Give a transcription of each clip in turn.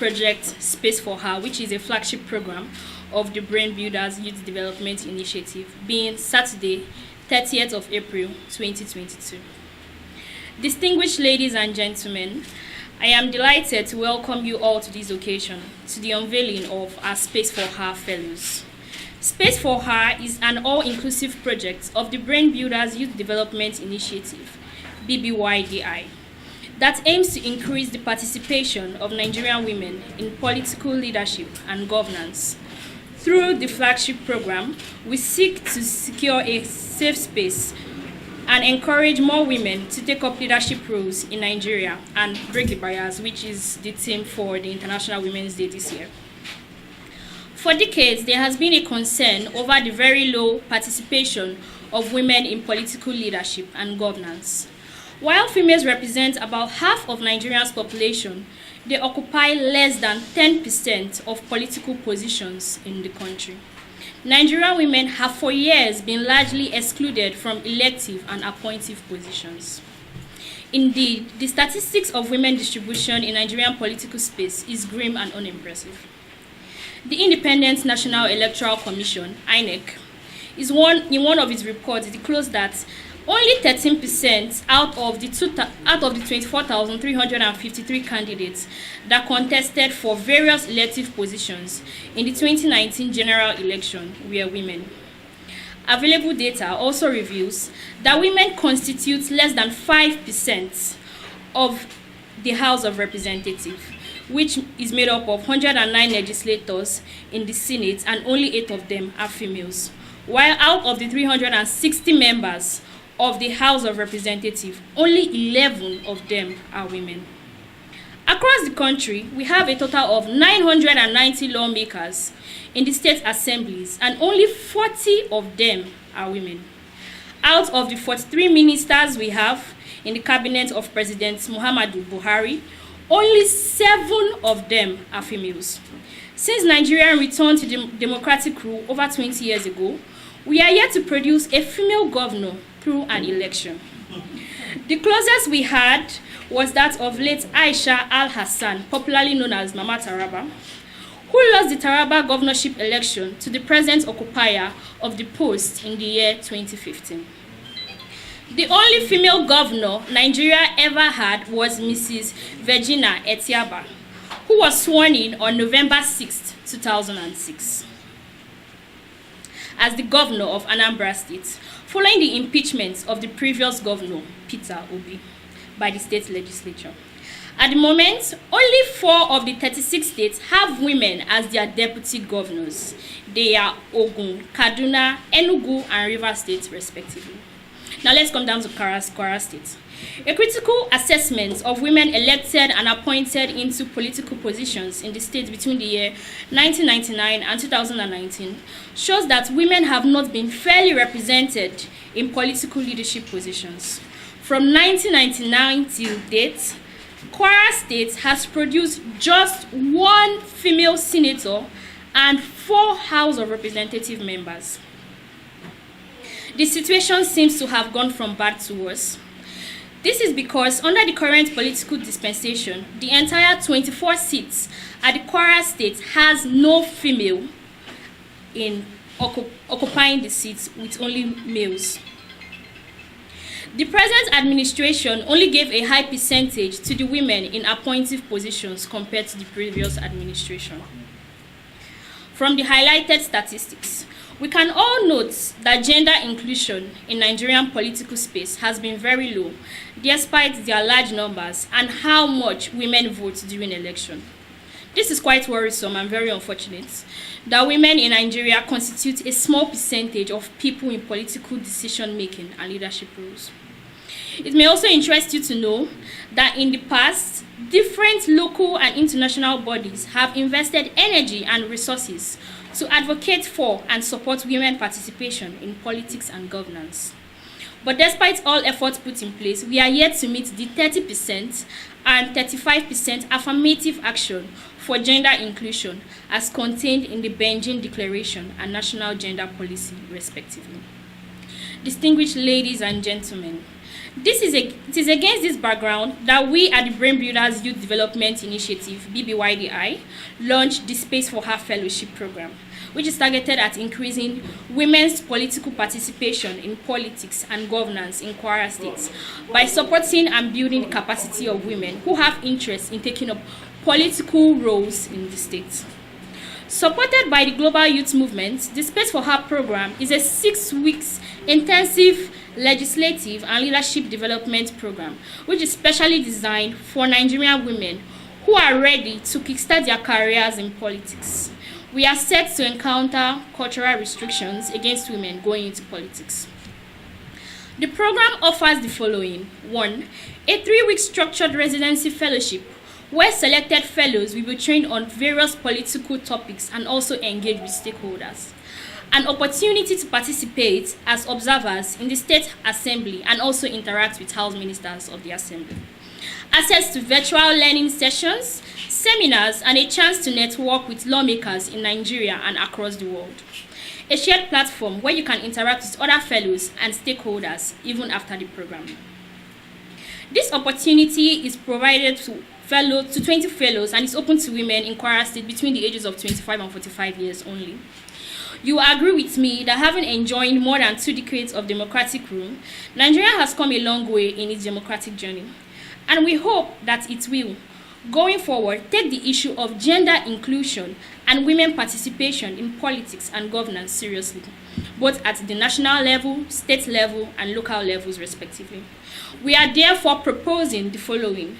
project Space for Her, which is a flagship program of the Brain Builders Youth Development Initiative, being Saturday, 30th of April 2022. Distinguished ladies and gentlemen, I am delighted to welcome you all to this occasion, to the unveiling of our Space for Her Fellows. Space for Her is an all-inclusive project of the Brain Builders Youth Development Initiative, BBYDI, that aims to increase the participation of Nigerian women in political leadership and governance. Through the flagship program, we seek to secure a safe space and encourage more women to take up leadership roles in Nigeria and break the barriers, which is the theme for the International Women's Day this year. For decades, there has been a concern over the very low participation of women in political leadership and governance. While females represent about half of Nigeria's population, they occupy less than 10% of political positions in the country. Nigerian women have for years been largely excluded from elective and appointive positions. Indeed, the statistics of women distribution in Nigerian political space is grim and unimpressive. The Independent National Electoral Commission, INEC, in one of its reports disclosed that only 13% out of the 24,353 candidates that contested for various elective positions in the 2019 general election were women. Available data also reveals that women constitute less than 5% of the House of Representatives, which is made up of 109 legislators in the Senate, and only 8 of them are females, while out of the 360 members of the House of Representatives, only 11 of them are women. Across the country, we have a total of 990 lawmakers in the state assemblies, and only 40 of them are women. Out of the 43 ministers we have in the cabinet of President Muhammadu Buhari, only 7 of them are females. Since Nigeria returned to democratic rule over 20 years ago, we are yet to produce a female governor through an election. The closest we had was that of late Aisha Al-Hassan, popularly known as Mama Taraba, who lost the Taraba governorship election to the present occupier of the post in the year 2015. The only female governor Nigeria ever had was Mrs. Virginia Etiaba, who was sworn in on November 6, 2006, as the governor of Anambra State, following the impeachment of the previous governor, Peter Obi, by the state legislature. At the moment, only 4 of the 36 states have women as their deputy governors. They are Ogun, Kaduna, Enugu, and Rivers State, respectively. Now let's come down to Kwara State. A critical assessment of women elected and appointed into political positions in the state between the year 1999 and 2019 shows that women have not been fairly represented in political leadership positions. From 1999 till date, Kwara State has produced just 1 female senator and 4 House of Representative members. The situation seems to have gone from bad to worse. This is because under the current political dispensation, the entire 24 seats at the Kwara State has no female in occupying the seats, with only males. The present administration only gave a high percentage to the women in appointive positions compared to the previous administration. From the highlighted statistics, we can all note that gender inclusion in Nigerian political space has been very low, despite their large numbers and how much women vote during election. This is quite worrisome and very unfortunate that women in Nigeria constitute a small percentage of people in political decision-making and leadership roles. It may also interest you to know that in the past, different local and international bodies have invested energy and resources to advocate for and support women participation in politics and governance. But despite all efforts put in place, we are yet to meet the 30% and 35% affirmative action for gender inclusion as contained in the Beijing Declaration and National Gender Policy, respectively. Distinguished ladies and gentlemen, It is against this background that we at the Brain Builders Youth Development Initiative, BBYDI, launched the Space for Her Fellowship Program, which is targeted at increasing women's political participation in politics and governance in Kwara State by supporting and building the capacity of women who have interest in taking up political roles in the state. Supported by the Global Youth Movement, the Space for Her program is a 6-week intensive legislative and leadership development program, which is specially designed for Nigerian women who are ready to kickstart their careers in politics. We are set to encounter cultural restrictions against women going into politics. The program offers the following. 1. A 3-week structured residency fellowship where selected fellows will be trained on various political topics and also engage with stakeholders. An opportunity to participate as observers in the State Assembly and also interact with House Ministers of the Assembly. Access to virtual learning sessions, seminars, and a chance to network with lawmakers in Nigeria and across the world. A shared platform where you can interact with other fellows and stakeholders even after the program. This opportunity is provided to 20 fellows and is open to women in Kwara State between the ages of 25 and 45 years only. You will agree with me that having enjoyed more than 2 decades of democratic rule, Nigeria has come a long way in its democratic journey. And we hope that it will, going forward, take the issue of gender inclusion and women participation in politics and governance seriously, both at the national level, state level, and local levels respectively. We are therefore proposing the following.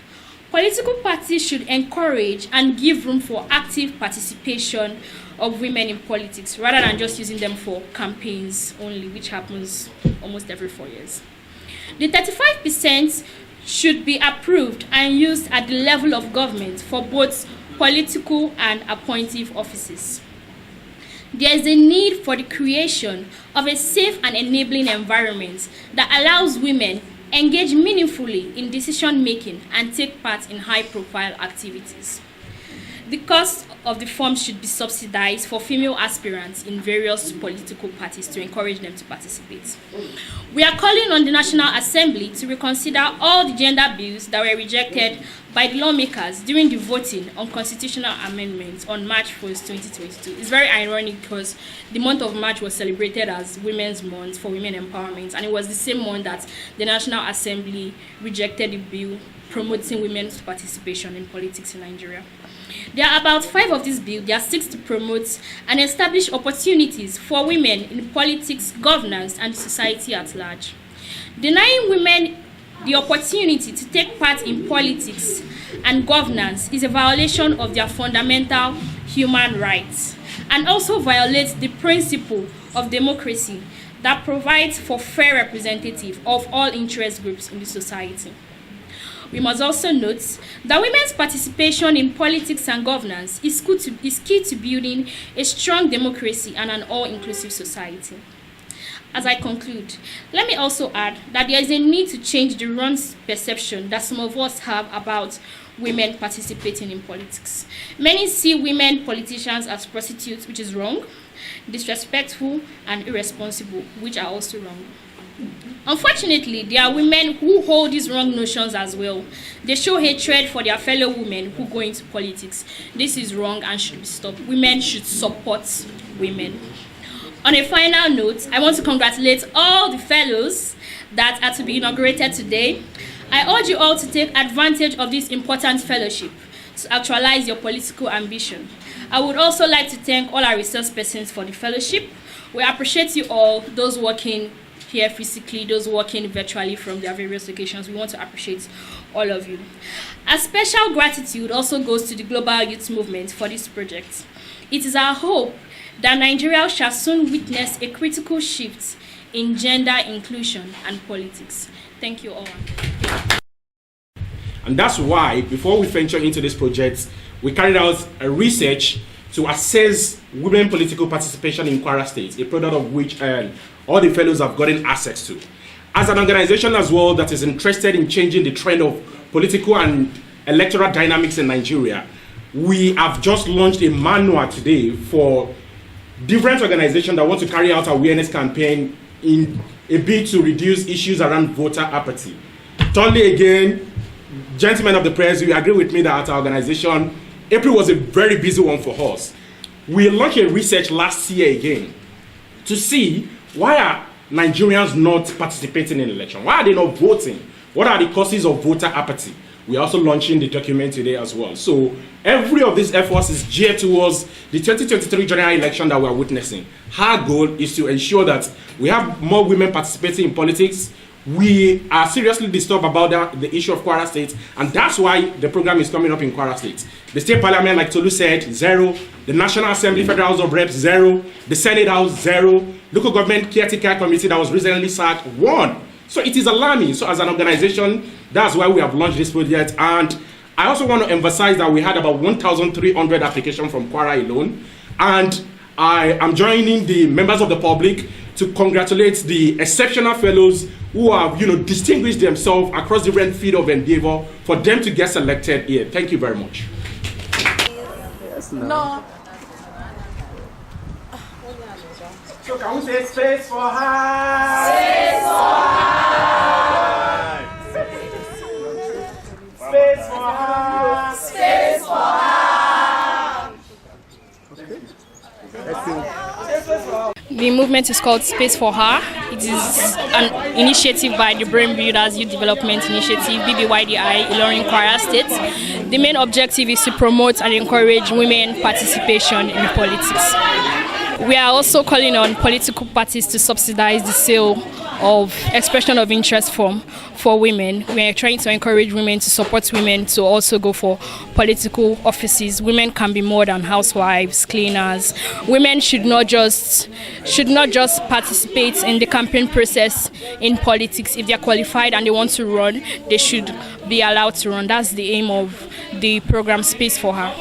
Political parties should encourage and give room for active participation of women in politics rather than just using them for campaigns only, which happens almost every 4 years. The 35% should be approved and used at the level of government for both political and appointive offices. There is a need for the creation of a safe and enabling environment that allows women engage meaningfully in decision-making and take part in high-profile activities. The cost of the form should be subsidized for female aspirants in various political parties to encourage them to participate. We are calling on the National Assembly to reconsider all the gender bills that were rejected by the lawmakers during the voting on constitutional amendments on March 1st, 2022. It's very ironic because the month of March was celebrated as Women's Month for Women Empowerment, and it was the same month that the National Assembly rejected the bill promoting women's participation in politics in Nigeria. There are about 5 of these bills that seek to promote and establish opportunities for women in politics, governance, and society at large. Denying women the opportunity to take part in politics and governance is a violation of their fundamental human rights and also violates the principle of democracy that provides for fair representative of all interest groups in the society. We must also note that women's participation in politics and governance is key to building a strong democracy and an all-inclusive society. As I conclude, let me also add that there is a need to change the wrong perception that some of us have about women participating in politics. Many see women politicians as prostitutes, which is wrong, disrespectful, and irresponsible, which are also wrong. Unfortunately, there are women who hold these wrong notions as well. They show hatred for their fellow women who go into politics. This is wrong and should be stopped. Women should support women. On a final note, I want to congratulate all the fellows that are to be inaugurated today. I urge you all to take advantage of this important fellowship to actualize your political ambition. I would also like to thank all our resource persons for the fellowship. We appreciate you all, those working here physically, those working virtually from their various locations. We want to appreciate all of you. A special gratitude also goes to the Global Youth Movement for this project. It is our hope that Nigeria shall soon witness a critical shift in gender inclusion and politics. Thank you all. And that's why, before we venture into this project, we carried out a research to assess women political participation in Kwara State, a product of which all the fellows have gotten access to. As an organization as well that is interested in changing the trend of political and electoral dynamics in Nigeria, we have just launched a manual today for different organizations that want to carry out awareness campaign in a bid to reduce issues around voter apathy. Thirdly, again, gentlemen of the press, you agree with me that at our organization, April was a very busy one for us. We launched a research last year again to see why are Nigerians not participating in election? Why are they not voting? What are the causes of voter apathy? We're also launching the document today as well. So every of these efforts is geared towards the 2023 general election that we're witnessing. Our goal is to ensure that we have more women participating in politics. We are seriously disturbed about the issue of Kwara State, and that's why the program is coming up in Kwara State. The state parliament, like Tolu said, 0. The National Assembly, Federal House of Reps, 0. The Senate House, 0. Local government caretaker committee that was recently sacked, 1. So it is alarming. So as an organization, that's why we have launched this project. And I also want to emphasize that we had about 1,300 applications from Kwara alone. And I am joining the members of the public to congratulate the exceptional fellows who have, distinguished themselves across different field of endeavor for them to get selected here. Thank you very much. Yes, no. So can we say space for her? Space for her. Space for her. Space for her. The movement is called Space for Her. It is an initiative by the Brain Builders Youth Development Initiative, BBYDI, Ilorin, Kwara State. The main objective is to promote and encourage women participation in politics. We are also calling on political parties to subsidize the sale of expression of interest form for women. We are trying to encourage women to support women to also go for political offices. Women can be more than housewives, cleaners. Women should not just participate in the campaign process in politics. If they are qualified and they want to run, they should be allowed to run. That's the aim of the program Space for Her.